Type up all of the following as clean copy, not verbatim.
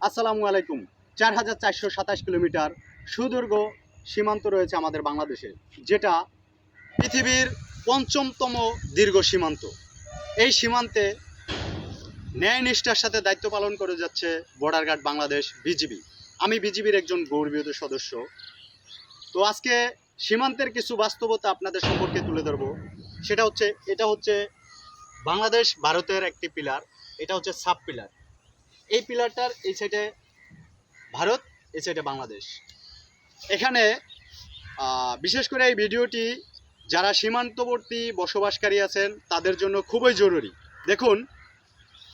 আসসালামু আলাইকুম। ৪,৪২৭ কিলোমিটার সুদীর্ঘ সীমান্ত রয়েছে আমাদের বাংলাদেশে, যেটা পৃথিবীর পঞ্চমতম দীর্ঘ সীমান্ত। এই সীমান্তে ন্যায় নিষ্ঠার সাথে দায়িত্ব পালন করে যাচ্ছে বর্ডার গার্ড বাংলাদেশ বিজিবি। আমি বিজিবির একজন গর্বিত সদস্য। তো আজকে সীমান্তের কিছু বাস্তবতা আপনাদের সম্পর্কে তুলে ধরবো। এটা হচ্ছে বাংলাদেশ ভারতের একটি পিলার। এটা হচ্ছে সাব পিলার। এই পিলারটার এই সাইডে ভারত, এই সাইডে বাংলাদেশ। এখানে বিশেষ করে এই ভিডিওটি যারা সীমান্তবর্তী বসবাসকারী আছেন তাদের জন্য খুবই জরুরি। দেখুন,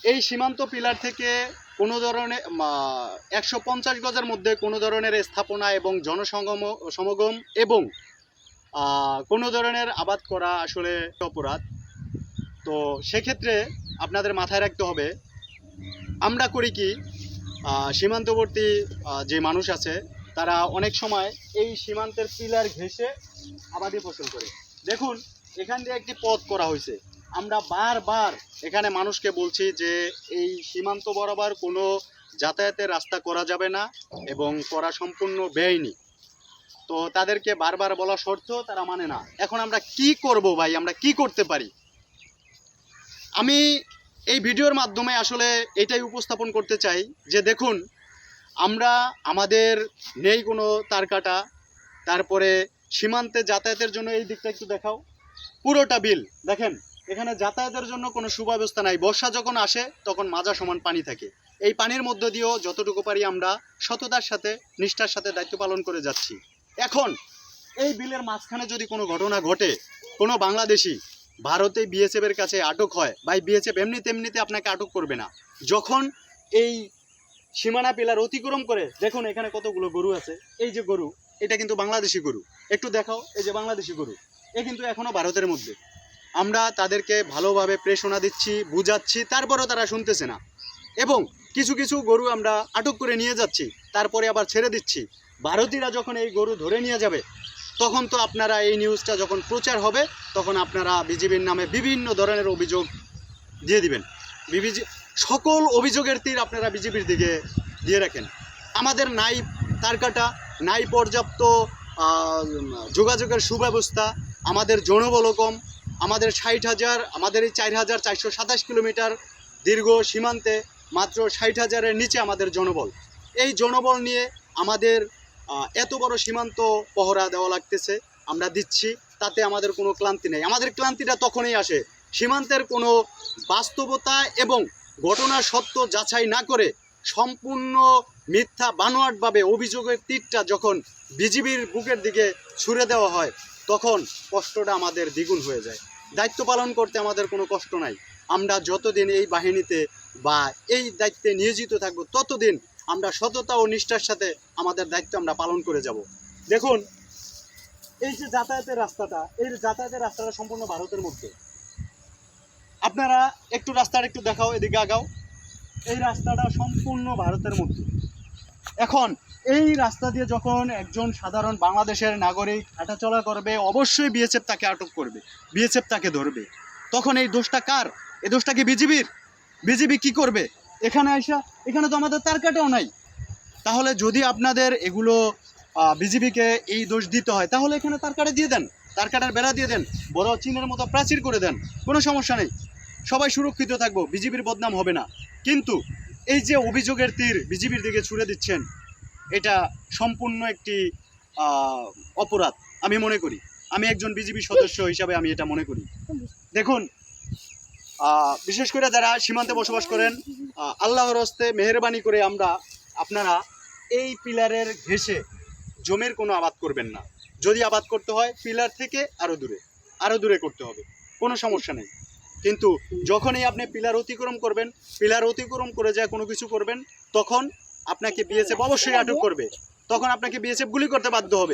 এই সীমান্ত পিলার থেকে কোনো ধরনের 150 গজের মধ্যে কোনো ধরনের স্থাপনা এবং সমাগম এবং কোনো ধরনের আবাদ করা আসলে অপরাধ। তো সেক্ষেত্রে আপনাদের মাথায় রাখতে হবে, আমরা করি কি, সীমান্তবর্তী যে মানুষ আছে তারা অনেক সময় এই সীমান্তের পিলার ঘেঁষে আবাদি ফসল করে। দেখুন, এখান দিয়ে একটি পথ করা হয়েছে। আমরা বারবার এখানে মানুষকে বলছি যে এই সীমান্ত বরাবর কোনো যাতায়াতের রাস্তা করা যাবে না এবং করা সম্পূর্ণ বেআইনি। তো তাদেরকে বারবার বলা সত্ত্বেও তারা মানে না। এখন আমরা কি করব ভাই, আমরা কি করতে পারি? আমি এই ভিডিওর মাধ্যমে আসলে এটাই উপস্থাপন করতে চাই যে দেখুন, আমাদের নেই কোনো তার কাটা, তারপরে সীমান্তে যাতায়াতের জন্য এই দিকটা একটু দেখাও, পুরোটা বিল দেখেন। এখানে যাতায়াতের জন্য কোনো সুব্যবস্থা নাই। বর্ষা যখন আসে তখন মাজা সমান পানি থাকে। এই পানির মধ্য দিয়েও যতটুকু পারি আমরা সততার সাথে নিষ্ঠার সাথে দায়িত্ব পালন করে যাচ্ছি। এখন এই বিলের মাঝখানে যদি কোনো ঘটনা ঘটে, কোনো বাংলাদেশি ভারতে বিএসএফের কাছে আটক হয়, ভাই বিএসএফ এমনিতে আপনাকে আটক করবে না। যখন এই সীমানা পিলার অতিক্রম করে, দেখুন এখানে কতগুলো গরু আছে। এই যে গরু, এটা কিন্তু বাংলাদেশি গরু, একটু দেখাও। এই যে বাংলাদেশি গরু, এ কিন্তু এখনো ভারতের মধ্যে। আমরা তাদেরকে ভালোভাবে প্রেরণা দিচ্ছি, বুঝাচ্ছি, তারপরেও তারা শুনতেছে না। এবং কিছু কিছু গরু আমরা আটক করে নিয়ে যাচ্ছি, তারপরে আবার ছেড়ে দিচ্ছি। ভারতীয়রা যখন এই গরু ধরে নিয়ে যাবে, তখন তো আপনারা এই নিউজটা যখন প্রচার হবে, তখন আপনারা বিজিবির নামে বিভিন্ন ধরনের অভিযোগ দিয়ে দিবেন। সকল অভিযোগের তীর আপনারা বিজেপির দিকে দিয়ে রাখেন। আমাদের নাই তার কাটা, নাই পর্যাপ্ত যোগাযোগের সুব্যবস্থা, আমাদের জনবল কম। আমাদের 60,000, আমাদের এই 4,427 কিলোমিটার দীর্ঘ সীমান্তে মাত্র 60,000-এর নিচে আমাদের জনবল। এই জনবল নিয়ে আমাদের এত বড় সীমান্ত পহরা দেওয়া লাগতেছে, আমরা দিচ্ছি, তাতে আমাদের কোনো ক্লান্তি নেই। আমাদের ক্লান্তিটা তখনই আসে সীমান্তের কোনো বাস্তবতা এবং ঘটনা সত্য যাচাই না করে সম্পূর্ণ মিথ্যা বানোয়াটভাবে অভিযোগের তীরটা যখন বিজিবির বুকের দিকে ছুড়ে দেওয়া হয়, তখন কষ্টটা আমাদের দ্বিগুণ হয়ে যায়। দায়িত্ব পালন করতে আমাদের কোনো কষ্ট নাই। আমরা যতদিন এই বাহিনীতে বা এই দায়িত্বে নিয়োজিত থাকব, ততদিন আমরা সততা ও নিষ্ঠার সাথে আমাদের দায়িত্ব আমরা পালন করে যাব। দেখুন, এই যে যাতায়াতের রাস্তাটা সম্পূর্ণ ভারতের মধ্যে। আপনারা একটু রাস্তাটা একটু দেখাও, এদিকে আগাও। এই রাস্তাটা সম্পূর্ণ ভারতের মধ্যে। এখন এই রাস্তা দিয়ে যখন একজন সাধারণ বাংলাদেশের নাগরিক হাঁটাচলা করবে, অবশ্যই বিএসএফ তাকে আটক করবে, বিএসএফ তাকে ধরবে। তখন এই দোষটা কার? এই দোষটা কি বিজিবির? বিজিবি কি করবে? এখানে তো আমাদের তার কাটাও নাই। তাহলে যদি আপনাদের এগুলো বিজিবিকে এই দোষ দিতে হয়, তাহলে এখানে তার কাটা দিয়ে দেন, তার কাটার বেড়া দিয়ে দেন, বড় চীনের মতো প্রাচীর করে দেন, কোনো সমস্যা নেই। সবাই সুরক্ষিত থাকবো, বিজিবির বদনাম হবে না। কিন্তু এই যে অভিযোগের তীর বিজিবির দিকে ছুড়ে দিচ্ছেন, এটা সম্পূর্ণ একটি অপরাধ আমি মনে করি। আমি একজন বিজিবি সদস্য হিসাবে আমি এটা মনে করি। দেখুন, বিশেষ করে যারা সীমান্তে বসবাস করেন, আল্লাহর হস্তে মেহেরবানি করে আপনারা এই পিলারের ঘেঁষে জমির কোনো আবাদ করবেন না। যদি আবাদ করতে হয় পিলার থেকে আরও দূরে করতে হবে, কোনো সমস্যা নেই। কিন্তু যখনই আপনি পিলার অতিক্রম করবেন, পিলার অতিক্রম করে যায় কোনো কিছু করবেন, তখন আপনাকে বিএসএফ অবশ্যই আটক করবে। তখন আপনাকে বিএসএফ গুলি করতে বাধ্য হবে।